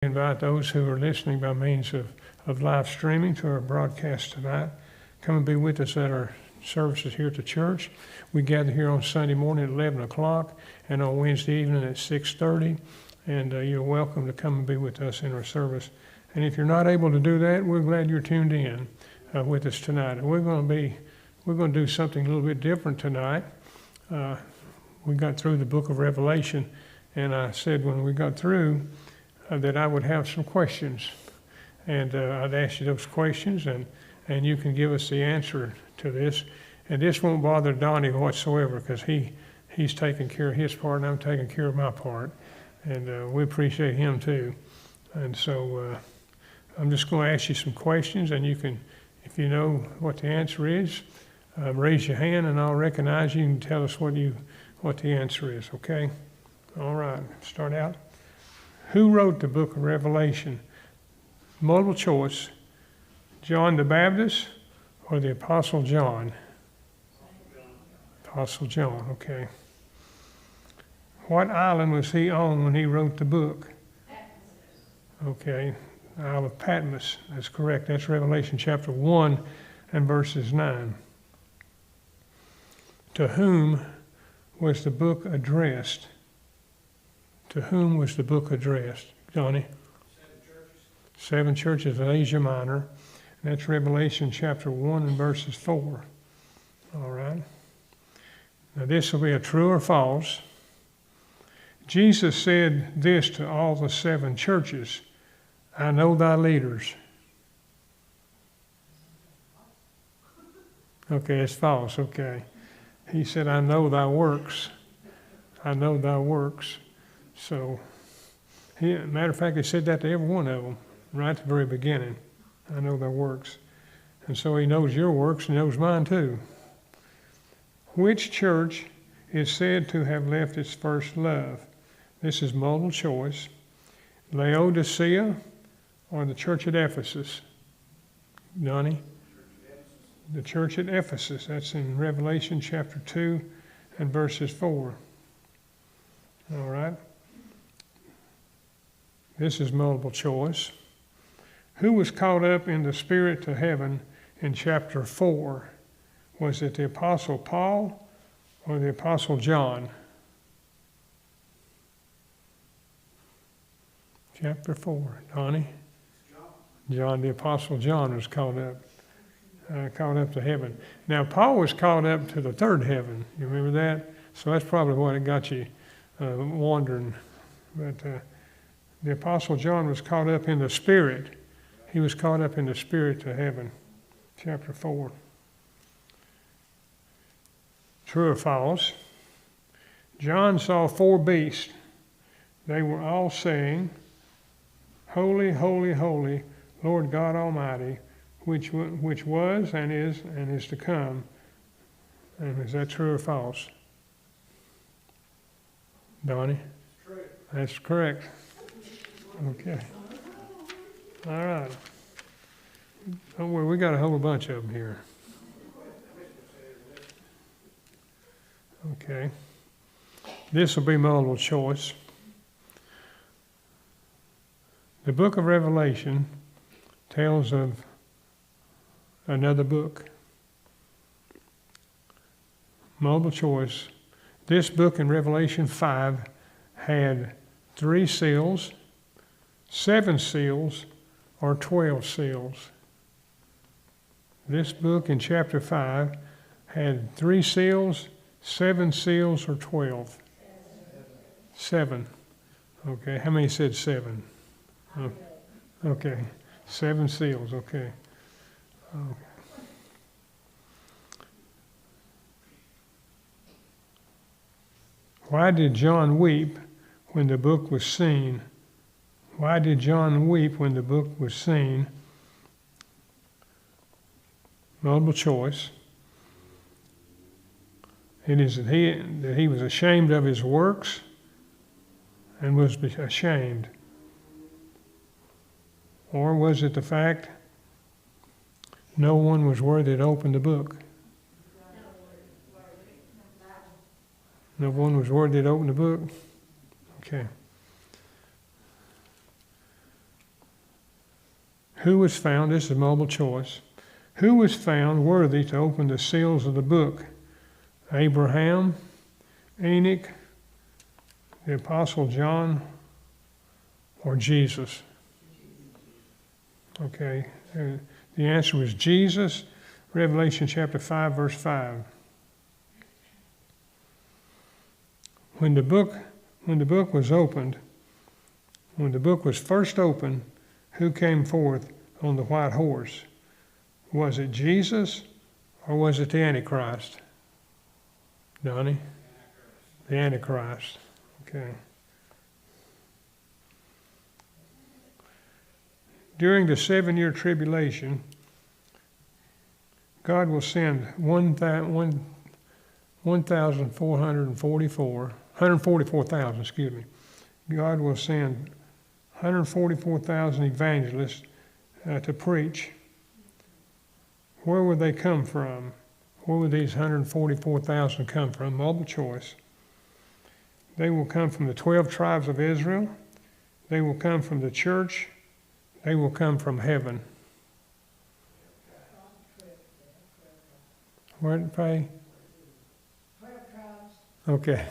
Invite those who are listening by means of live streaming to our broadcast tonight. Come and be with us at our services here at the church. We gather here on Sunday morning at 11 o'clock and on Wednesday evening at 6:30. And you're welcome to come and be with us in our service. And if you're not able to do that, we're glad you're tuned in with us tonight. And we're going to do something a little bit different tonight. We got through the book of Revelation, and I said when we got through that I would have some questions, and I'd ask you those questions, and you can give us the answer to this. And this won't bother Donnie whatsoever, because he's taking care of his part, and I'm taking care of my part, and we appreciate him too. And so I'm just going to ask you some questions, and you can, if you know what the answer is, raise your hand, and I'll recognize you and tell us what the answer is. Okay? All right. Start out. Who wrote the book of Revelation? Multiple choice. John the Baptist or the Apostle John? Apostle John, okay. What island was he on when he wrote the book? Okay, Isle of Patmos. That's correct. That's Revelation chapter 1 and verses 9. To whom was the book addressed? To whom was the book addressed, Johnny? 7 churches of Asia Minor. That's Revelation chapter 1 and verses 4. All right. Now this will be a true or false. Jesus said this to all the 7 churches: I know thy leaders. Okay, it's false. Okay. He said, I know thy works. I know thy works. So, matter of fact, he said that to every one of them right at the very beginning. I know their works. And so he knows your works and knows mine too. Which church is said to have left its first love? This is multiple choice. Laodicea or the church at Ephesus? Donnie? The church at Ephesus. That's in Revelation chapter 2 and verses 4. All right. This is multiple choice. Who was caught up in the Spirit to heaven in chapter 4? Was it the Apostle Paul or the Apostle John? Chapter 4. Donnie? John, the Apostle John was caught up to heaven. Now, Paul was caught up to the third heaven. You remember that? So that's probably what it got you wondering. But the Apostle John was caught up in the Spirit. He was caught up in the Spirit to heaven. Chapter 4. True or false? John saw 4 beasts. They were all saying, Holy, holy, holy, Lord God Almighty, which was and is to come. And is that true or false? Donnie? True. That's correct. Okay. All right. Don't worry, we got a whole bunch of them here. Okay. This will be multiple choice. The book of Revelation tells of another book. Multiple choice. This book in Revelation 5 had 3 seals, 7 seals, or 12 seals. This book in chapter 5 had 3 seals, 7 seals, or 12? 7. Okay, how many said 7? Oh, okay, 7 seals, okay. Why did John weep when the book was seen? Why did John weep when the book was seen? Multiple choice. It is that he was ashamed of his works and was ashamed. Or was it the fact no one was worthy to open the book? No one was worthy to open the book? Okay. Who was found, this is multiple choice, who was found worthy to open the seals of the book? Abraham, Enoch, the Apostle John, or Jesus? Okay, the answer was Jesus, Revelation chapter 5, verse 5. When the book was opened, when the book was first opened, who came forth on the white horse? Was it Jesus or was it the Antichrist? Donnie? The Antichrist. Okay. During the 7-year tribulation, God will send 144,000, excuse me. God will send 144,000 evangelists to preach. Where would they come from? Where would these 144,000 come from? Multiple choice. They will come from the 12 tribes of Israel. They will come from the church. They will come from heaven. Where did it pay? 12 tribes. Okay.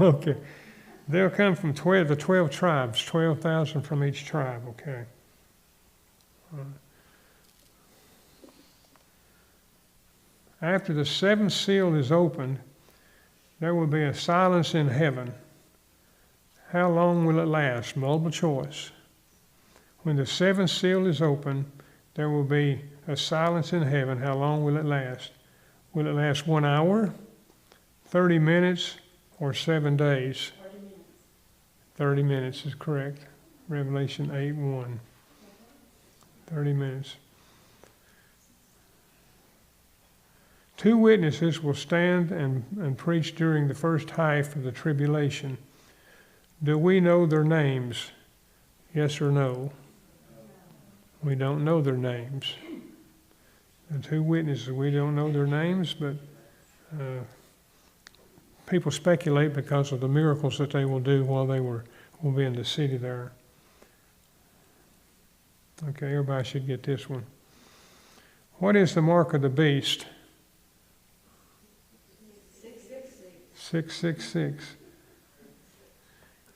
Okay. They'll come from the 12 tribes, 12,000 from each tribe, okay. After the seventh seal is opened, there will be a silence in heaven. How long will it last? Multiple choice. When the seventh seal is opened, there will be a silence in heaven. How long will it last? Will it last 1 hour, 30 minutes, or 7 days? 30 minutes is correct. Revelation 8:1. 30 minutes. 2 witnesses will stand and preach during the first half of the tribulation. Do we know their names? Yes or no? We don't know their names. The 2 witnesses, we don't know their names, but people speculate because of the miracles that they will do while they will be in the city there. Okay, everybody should get this one. What is the mark of the beast? 666. 666.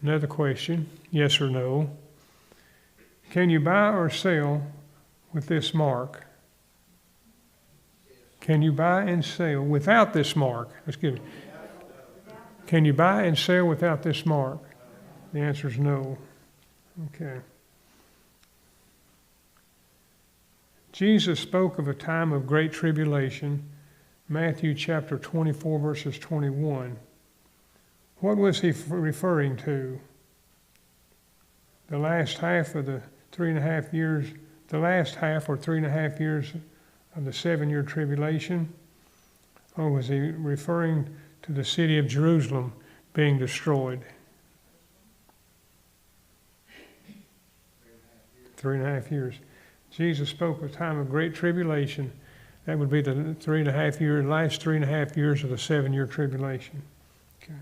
Another question, yes or no. Can you buy or sell with this mark? Can you buy and sell without this mark? Excuse me. Can you buy and sell without this mark? The answer is no. Okay. Jesus spoke of a time of great tribulation, Matthew chapter 24, verses 21. What was he referring to? The last half of the 3.5 years, the last half or 3.5 years of the 7-year tribulation? Or was he referring to the city of Jerusalem being destroyed? 3.5 years. Jesus spoke of a time of great tribulation. That would be the last 3.5 years of the 7-year tribulation. Okay.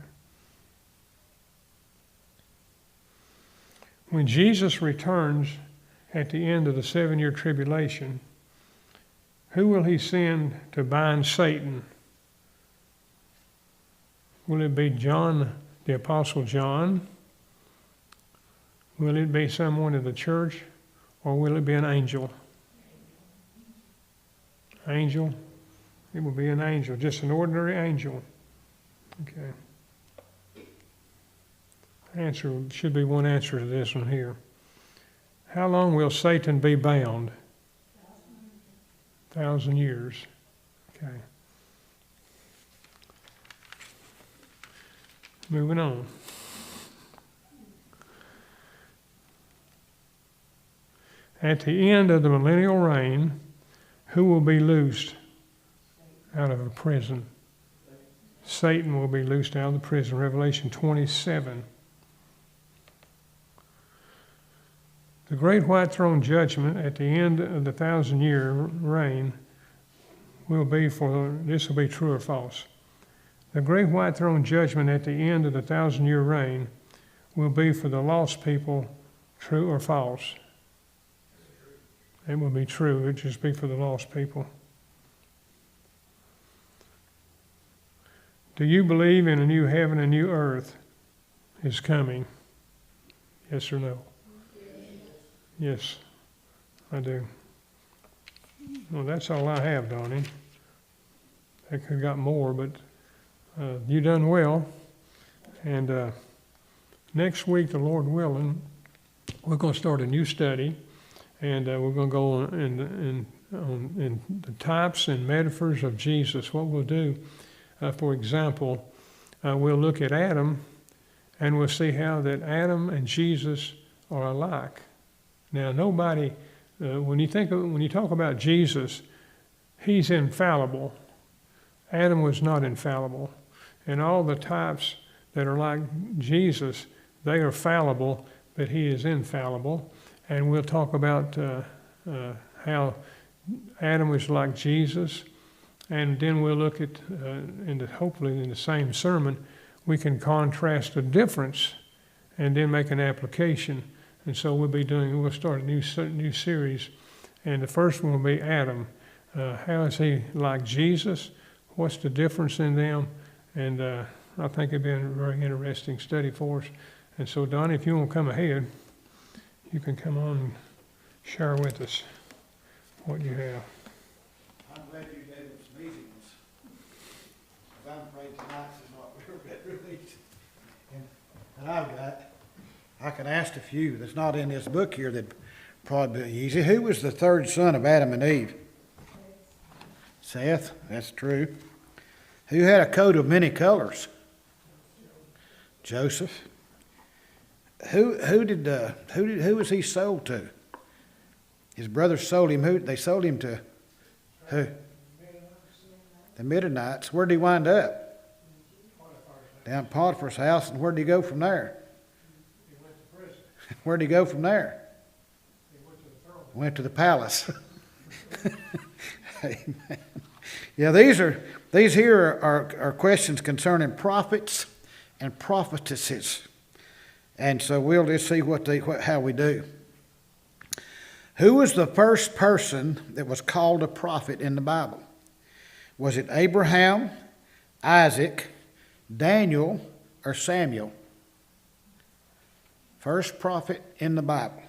When Jesus returns at the end of the 7-year tribulation, who will he send to bind Satan? Will it be John, the Apostle John? Will it be someone in the church? Or will it be an angel? Angel? It will be an angel, just an ordinary angel. Okay. Answer should be one answer to this one here. How long will Satan be bound? 1,000 years. Okay. Moving on. At the end of the millennial reign, who will be loosed out of a prison? Satan will be loosed out of the prison. Revelation 27. The great white throne judgment at the end of the 1,000-year reign will be this will be true or false. The great white throne judgment at the end of the 1,000-year reign will be for the lost people, true or false? It will be true. It will just be for the lost people. Do you believe in a new heaven and new earth is coming? Yes or no? Yes, I do. Well, that's all I have, Donnie. I could have got more, but you done well. And next week, the Lord willing, we're going to start a new study, and we're going to go in the types and metaphors of Jesus. What we'll do, for example, we'll look at Adam, and we'll see how that Adam and Jesus are alike. Now, nobody, when you talk about Jesus, he's infallible. Adam was not infallible, and all the types that are like Jesus, they are fallible, but he is infallible. And we'll talk about how Adam was like Jesus, and then we'll look at, hopefully in the same sermon, we can contrast the difference and then make an application. And so we'll start a new series, and the first one will be Adam. How is he like Jesus? What's the difference in them? And I think it'd be a very interesting study for us. And so, Donnie, if you want to come ahead, you can come on and share with us what you have. I'm glad you gave us meetings. I'm afraid tonight's is not released. And I've got, I can ask a few that's not in this book here that probably be easy. Who was the third son of Adam and Eve? Seth, that's true. Who had a coat of many colors? Joseph. Who was he sold to? His brothers sold him. Who they sold him to? Who? The Midianites. Where did he wind up? Down at Potiphar's house. And where did he go from there? He went to prison. Where did he go from there? He went to the throne. Went to the palace. Amen. Yeah, these here are questions concerning prophets and prophetesses, and so we'll just see how we do. Who was the first person that was called a prophet in the Bible? Was it Abraham, Isaac, Daniel, or Samuel? First prophet in the Bible.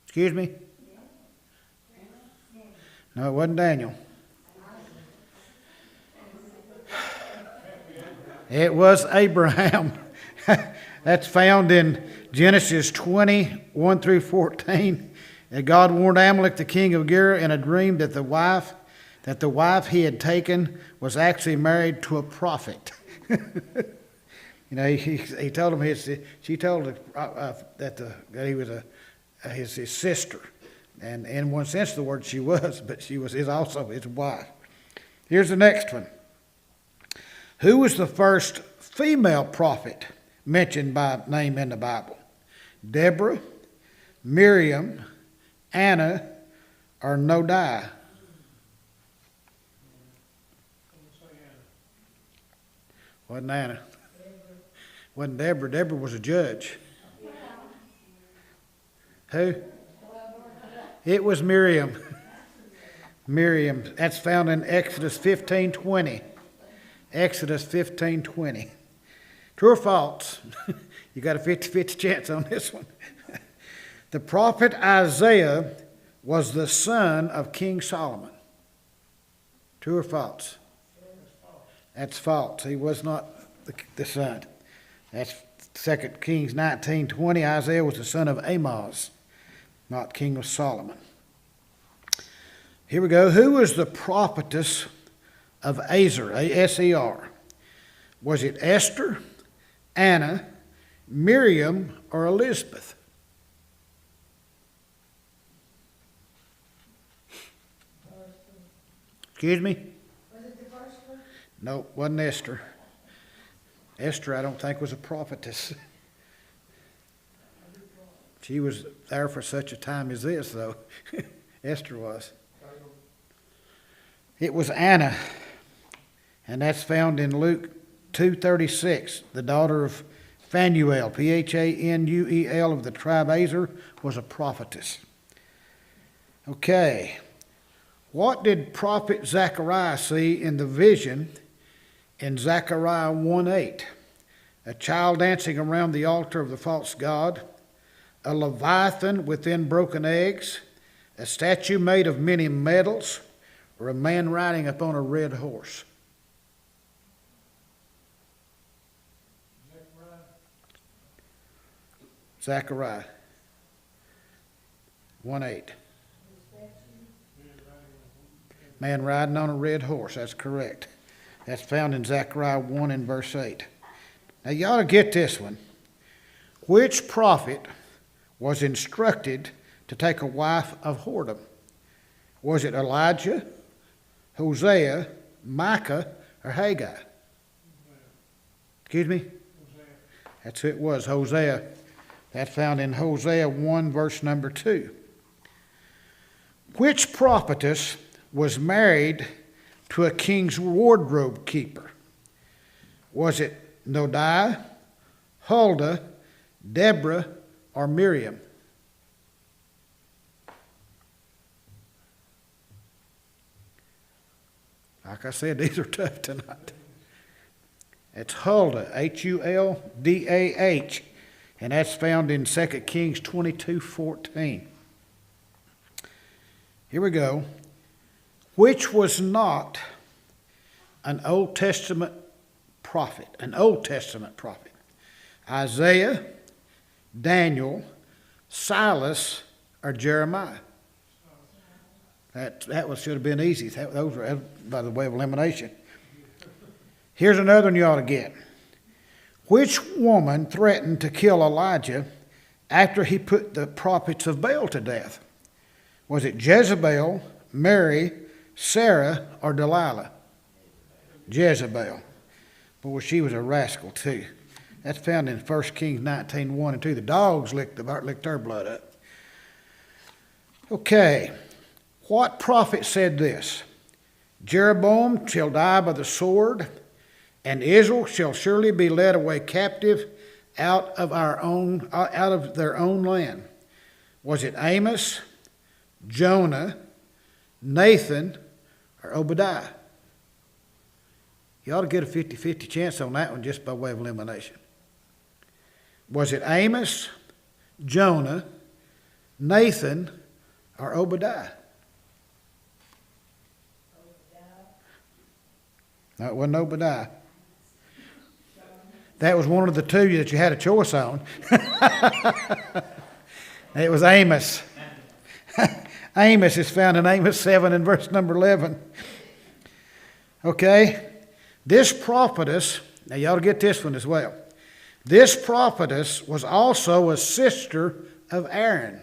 Excuse me? No, it wasn't Daniel. It was Abraham. That's found in Genesis 20, 1 through 14. And God warned Amalek, the king of Gerar, in a dream that the wife he had taken was actually married to a prophet. He told him she told that he was his sister. And in one sense of the word, she was, but she was also his wife. Here's the next one. Who was the first female prophet mentioned by name in the Bible? Deborah, Miriam, Anna, or Noadiah? Wasn't Anna. Wasn't Deborah. Deborah was a judge. Who? It was Miriam. Miriam. That's found in Exodus 15:20. Exodus 15:20. True or false? You got a 50-50 chance on this one. The prophet Isaiah was the son of King Solomon. True or false? That's false. He was not the son. That's 2 Kings 19:20. Isaiah was the son of Amoz, not King of Solomon. Here we go. Who was the prophetess of Aser, A-S-E-R? Was it Esther, Anna, Miriam, or Elizabeth? Excuse me? Was it the first one? No, wasn't Esther. Esther, I don't think, was a prophetess. She was there for such a time as this, though. Esther was. It was Anna, and that's found in Luke 2:36, the daughter of Phanuel, Phanuel of the tribe Aser, was a prophetess. Okay. What did prophet Zechariah see in the vision in Zechariah 1:8? A child dancing around the altar of the false god, a leviathan within broken eggs, a statue made of many metals, or a man riding upon a red horse? Zechariah 1:8. Man riding on a red horse, that's correct. That's found in Zechariah 1 and verse 8. Now you ought to get this one. Which prophet was instructed to take a wife of whoredom? Was it Elijah, Hosea, Micah, or Haggai? Excuse me? That's who it was, Hosea. That's found in Hosea 1 verse number 2. Which prophetess was married to a king's wardrobe keeper? Was it Nodiah, Huldah, Deborah, or Miriam? Like I said, these are tough tonight. It's Huldah, Huldah, and that's found in 2 Kings 22:14. Here we go. Which was not an Old Testament prophet, Isaiah, Daniel, Silas, or Jeremiah? That should have been easy. Those were by the way of elimination. Here's another one you ought to get. Which woman threatened to kill Elijah after he put the prophets of Baal to death? Was it Jezebel, Mary, Sarah, or Delilah? Jezebel. Boy, she was a rascal too. That's found in 1 Kings 19, 1 and 2. The dogs licked her blood up. Okay. What prophet said this? Jeroboam shall die by the sword, and Israel shall surely be led away captive out of their own land. Was it Amos, Jonah, Nathan, or Obadiah? You ought to get a 50-50 chance on that one just by way of elimination. Was it Amos, Jonah, Nathan, or Obadiah? No, it wasn't Obadiah. That was one of the two that you had a choice on. It was Amos. Amos is found in Amos 7 and verse number 11. Okay. This prophetess, now you ought to get this one as well. This prophetess was also a sister of Aaron.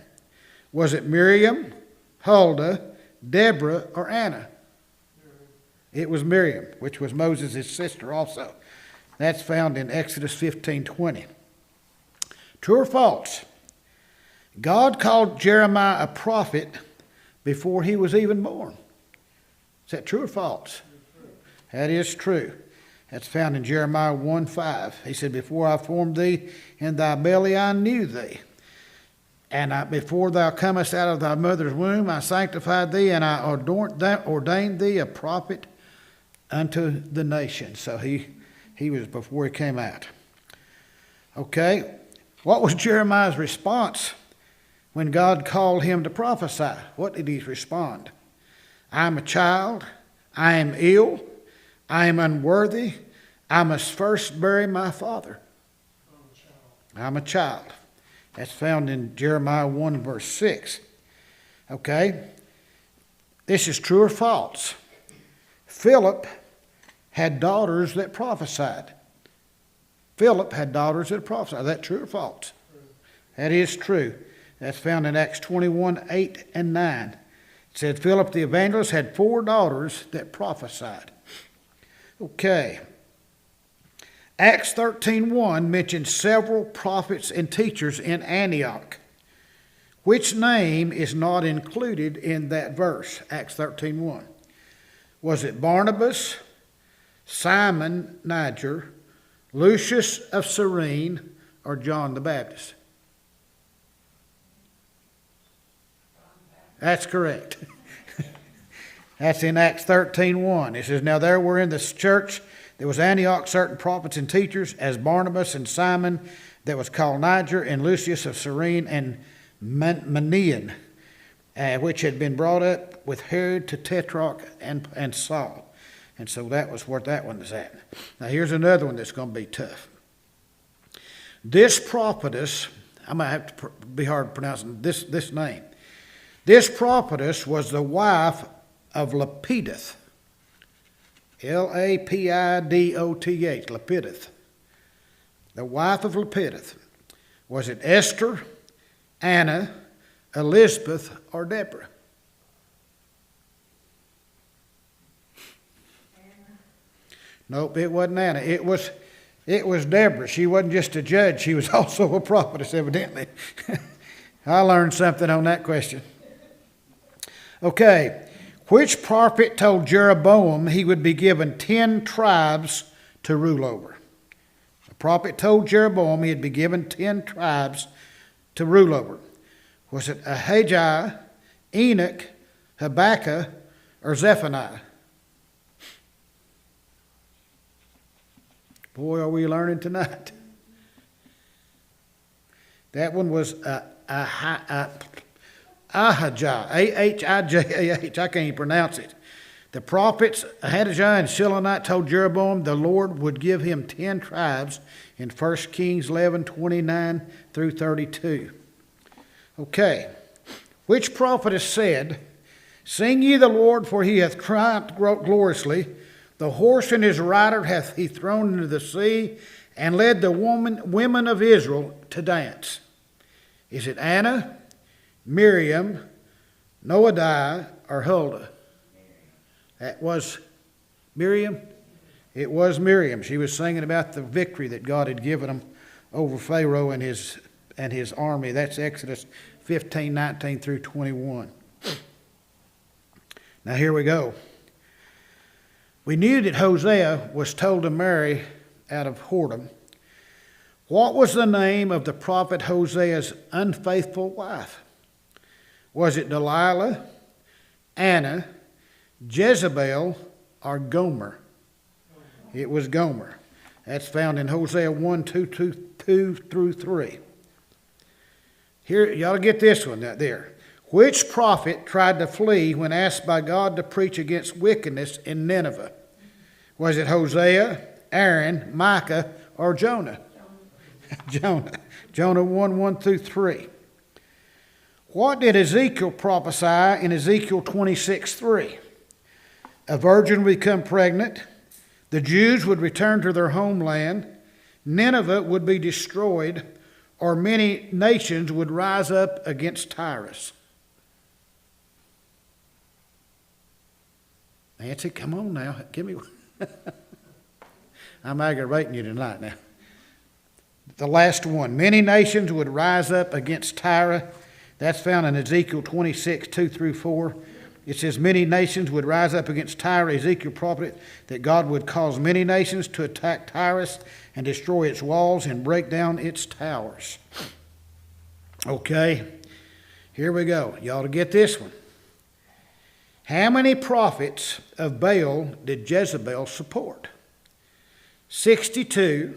Was it Miriam, Huldah, Deborah, or Anna? It was Miriam, which was Moses' sister also. That's found in Exodus 15:20. True or false? God called Jeremiah a prophet before he was even born. Is that true or false? That is true. That's found in Jeremiah 1:5. He said, before I formed thee in thy belly, I knew thee. And before thou comest out of thy mother's womb, I sanctified thee, and I ordained thee a prophet unto the nation. So he was before he came out. Okay. What was Jeremiah's response when God called him to prophesy? What did he respond? I am a child. I am ill. I am unworthy. I must first bury my father. I'm a child. That's found in Jeremiah 1 verse 6. Okay. This is true or false? Philip had daughters that prophesied. Philip had daughters that prophesied. Is that true or false? That is true. That's found in Acts 21:8 and 9. It said Philip the evangelist had 4 daughters that prophesied. Okay. Acts 13:1 mentions several prophets and teachers in Antioch. Which name is not included in that verse, Acts 13:1? Was it Barnabas, Simon Niger, Lucius of Cyrene, or John the Baptist? That's correct. That's in Acts 13:1. It says, Now there were in this church there was Antioch certain prophets and teachers, as Barnabas and Simon that was called Niger, and Lucius of Cyrene, and Manaen, which had been brought up with Herod to Tetrarch and Saul. And so that was where that one is at. Now here's another one that's going to be tough. This prophetess, I might have to be hard pronouncing this name. This prophetess was the wife of Lapidus. Lapidot, Lapidus. The wife of Lapidus. Was it Esther, Anna, Elizabeth, or Deborah? Nope, it wasn't Anna. It was Deborah. She wasn't just a judge. She was also a prophetess, evidently. I learned something on that question. Okay. Which prophet told Jeroboam he would be given 10 tribes to rule over? The prophet told Jeroboam he'd be given 10 tribes to rule over. Was it Ahijah, Enoch, Habakkuk, or Zephaniah? Boy, are we learning tonight. That one was Ahijah, Ahijah, I can't even pronounce it. The prophets Ahijah and Shilonite told Jeroboam the Lord would give him 10 tribes in 1 Kings 11:29 through 32. Okay, which prophetess said, Sing ye the Lord, for he hath triumphed gloriously. The horse and his rider hath he thrown into the sea, and led the women of Israel to dance. Is it Anna, Miriam, Noadiah, or Huldah? That was Miriam. It was Miriam. She was singing about the victory that God had given them over Pharaoh and his army. That's Exodus 15:19 through 21. Now here we go. We knew that Hosea was told to marry out of whoredom. What was the name of the prophet Hosea's unfaithful wife? Was it Delilah, Anna, Jezebel, or Gomer? It was Gomer. That's found in Hosea 1:2 through 3. Here, you ought to get this one right there. Which prophet tried to flee when asked by God to preach against wickedness in Nineveh? Was it Hosea, Aaron, Micah, or Jonah? Jonah. Jonah 1:1 through 3. What did Ezekiel prophesy in Ezekiel 26:3? A virgin would become pregnant. The Jews would return to their homeland. Nineveh would be destroyed, or many nations would rise up against Tyrus. Nancy, come on now. Give me one. I'm aggravating you tonight now. The last one. Many nations would rise up against Tyre. That's found in Ezekiel 26:2 through 4. It says many nations would rise up against Tyre. Ezekiel prophesied that God would cause many nations to attack Tyrus and destroy its walls and break down its towers. Okay, here we go. You ought to get this one. How many prophets of Baal did Jezebel support? 62,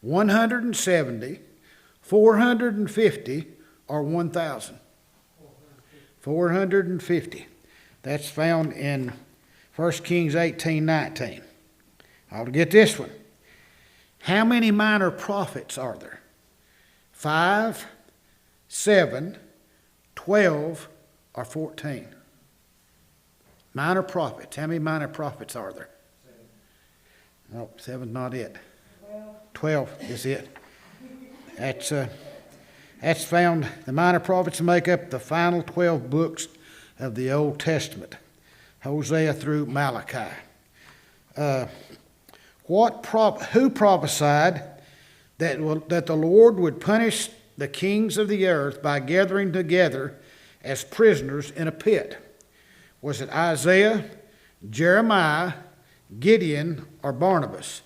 170, 450, or 1,000? 450. That's found in 1 Kings 18:19. I'll get this one. How many minor prophets are there? 5, 7, 12, or 14? Minor prophets. How many minor prophets are there? 7. No, 7's not it. 12 is it. That's found, the minor prophets make up the final 12 books of the Old Testament, Hosea through Malachi. Who prophesied that the Lord would punish the kings of the earth by gathering together as prisoners in a pit? Was it Isaiah, Jeremiah, Gideon, or Barnabas?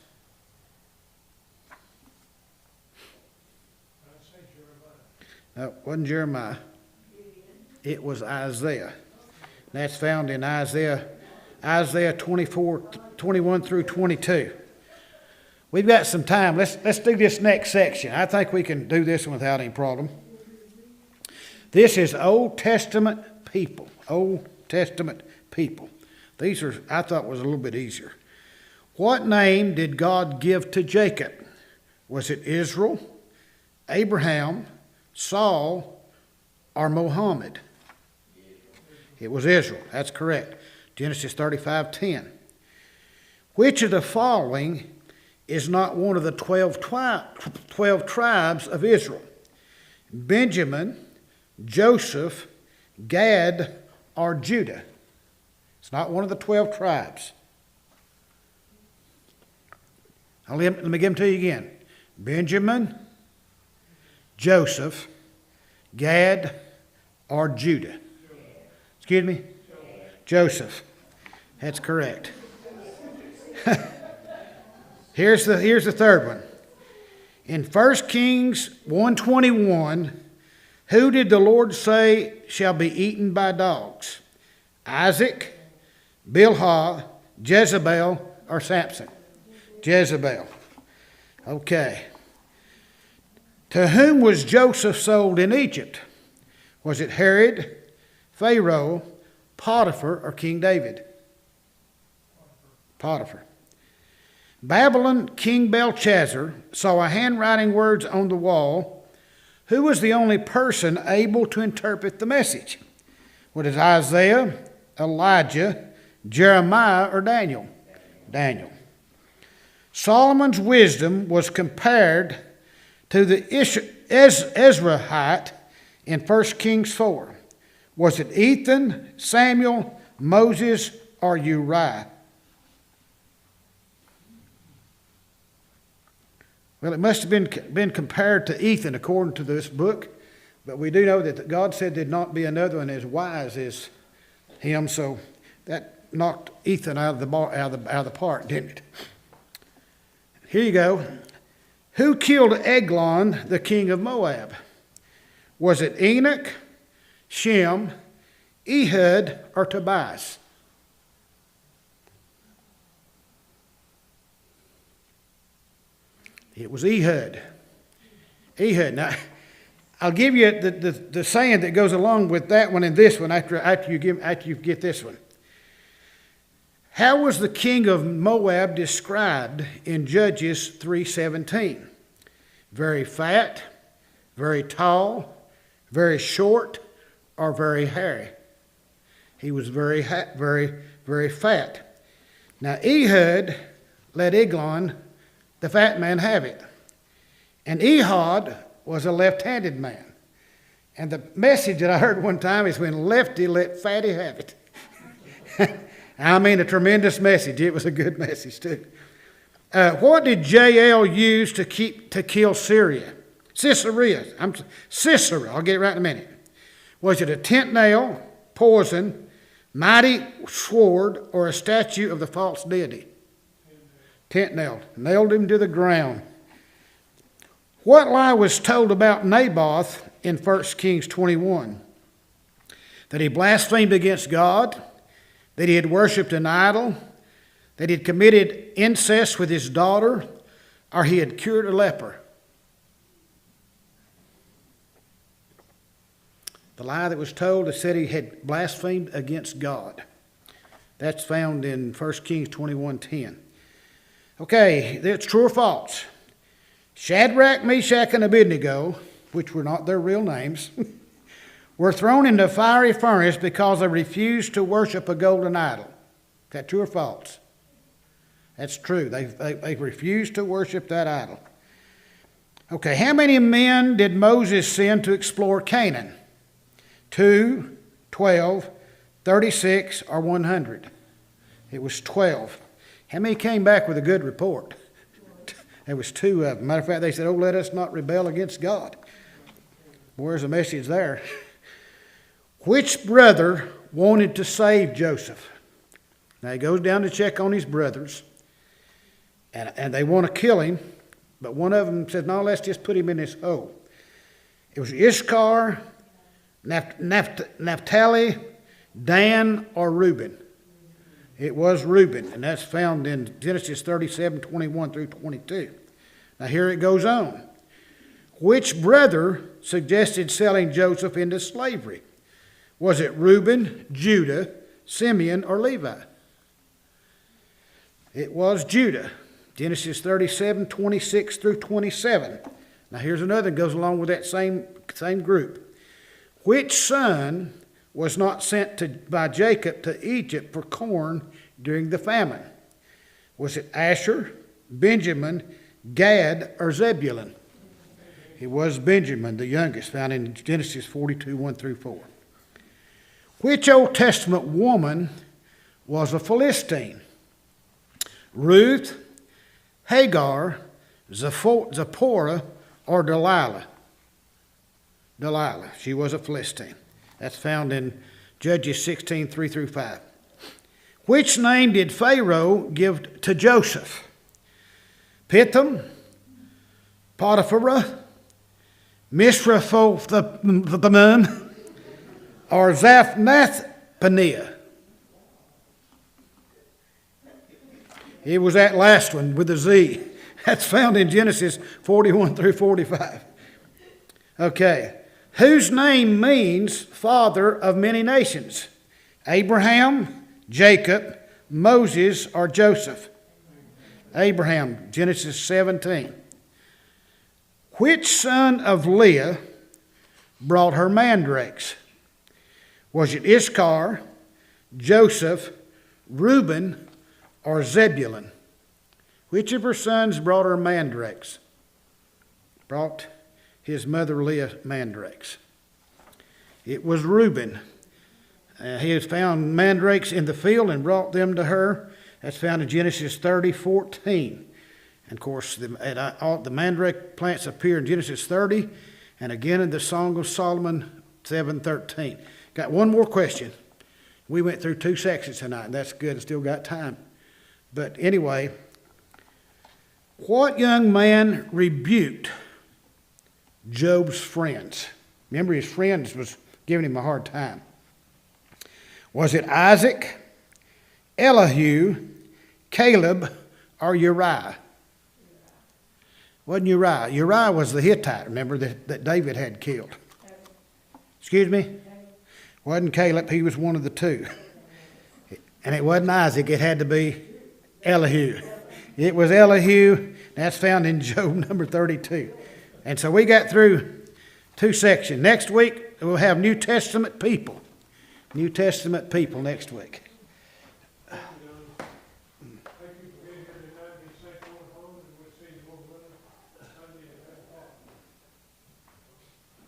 No, it wasn't Jeremiah. It was Isaiah. That's found in Isaiah 24, 21 through 22. We've got some time. Let's do this next section. I think we can do this one without any problem. This is Old Testament people. Old Testament people. These are, I thought, was a little bit easier. What name did God give to Jacob? Was it Israel, Abraham, Saul, or Mohammed? It was Israel. That's correct. Genesis 35:10. Which of the following is not one of the 12 tribes of Israel? Benjamin, Joseph, Gad, or Judah? It's not one of the 12 tribes. Let me give them to you again. Benjamin, Joseph, Gad, or Judah? Excuse me? Joseph. That's correct. Here's the third one. In 1 Kings 1:21, who did the Lord say shall be eaten by dogs? Isaac, Bilhah, Jezebel, or Samson? Jezebel. Okay. To whom was Joseph sold in Egypt? Was it Herod, Pharaoh, Potiphar, or King David? Potiphar. Babylon, King Belshazzar, saw a handwriting words on the wall. Who was the only person able to interpret the message? Was it Isaiah, Elijah, Jeremiah, or Daniel? Daniel. Solomon's wisdom was compared to the Ezrahite in 1 Kings 4. Was it Ethan, Samuel, Moses, or Uriah? Well, it must have been compared to Ethan according to this book, but we do know that God said there'd not be another one as wise as him, so that knocked Ethan out of the park, didn't it? Here you go. Who killed Eglon, the king of Moab? Was it Enoch, Shem, Ehud, or Tobias? It was Ehud. Ehud. Now, I'll give you the saying that goes along with that one and this one after you get this one. How was the king of Moab described in Judges 3:17? Very fat, very tall, very short, or very hairy? He was very fat. Now Ehud let Eglon, the fat man, have it. And Ehud was a left-handed man. And the message that I heard one time is when lefty let fatty have it. I mean, a tremendous message. It was a good message too. What did Jael use to kill Sisera? Sisera. I'll get it right in a minute. Was it a tent nail, poison, mighty sword, or a statue of the false deity? Tent nail. Nailed him to the ground. What lie was told about Naboth in 1 Kings 21? That he blasphemed against God, that he had worshipped an idol, that he had committed incest with his daughter, or he had cured a leper. The lie that was told is that he had blasphemed against God. That's found in 1 Kings 21:10. Okay, it's true or false. Shadrach, Meshach, and Abednego, which were not their real names, were thrown into a fiery furnace because they refused to worship a golden idol. Is that true or false? That's true. They refused to worship that idol. Okay, how many men did Moses send to explore Canaan? 2, 12, 36, or 100? It was 12. How many came back with a good report? There was 2 of them. Matter of fact, they said, "Oh, let us not rebel against God." Where's the message there? Which brother wanted to save Joseph? Now he goes down to check on his brothers, and they want to kill him, but one of them says, "No, let's just put him in this hole." It was Issachar, Naphtali, Dan, or Reuben. It was Reuben, and that's found in Genesis 37:21 through 22. Now here it goes on. Which brother suggested selling Joseph into slavery? Was it Reuben, Judah, Simeon, or Levi? It was Judah. Genesis 37:26 through 27. Now here's another that goes along with that same group. Which son was not sent by Jacob to Egypt for corn during the famine? Was it Asher, Benjamin, Gad, or Zebulun? It was Benjamin, the youngest, found in Genesis 42:1 through 4. Which Old Testament woman was a Philistine? Ruth, Hagar, Zipporah, or Delilah? Delilah. She was a Philistine. That's found in Judges 16:3 through 5. Which name did Pharaoh give to Joseph? Pithom, Potiphera, Misrephothemim, or Zaphnath-Paneah? It was that last one with a Z. That's found in Genesis 41 through 45. Okay. Whose name means father of many nations? Abraham, Jacob, Moses, or Joseph? Abraham, Genesis 17. Which son of Leah brought her mandrakes? Was it Issachar, Joseph, Reuben, or Zebulun? Which of her sons brought her mandrakes? Brought his mother Leah mandrakes. It was Reuben. He has found mandrakes in the field and brought them to her. That's found in Genesis 30:14. And of course, the mandrake plants appear in Genesis 30 and again in the Song of Solomon 7:13. Got one more question. We went through 2 sections tonight, and that's good. I still got time. But anyway, what young man rebuked Job's friends? Remember, his friends was giving him a hard time. Was it Isaac, Elihu, Caleb, or Uriah? Wasn't Uriah. Uriah was the Hittite, remember, that David had killed. Excuse me? Wasn't Caleb. He was one of the two. And it wasn't Isaac. It had to be Elihu. It was Elihu. That's found in Job number 32. And so we got through 2 sections. Next week, we'll have New Testament people. New Testament people next week.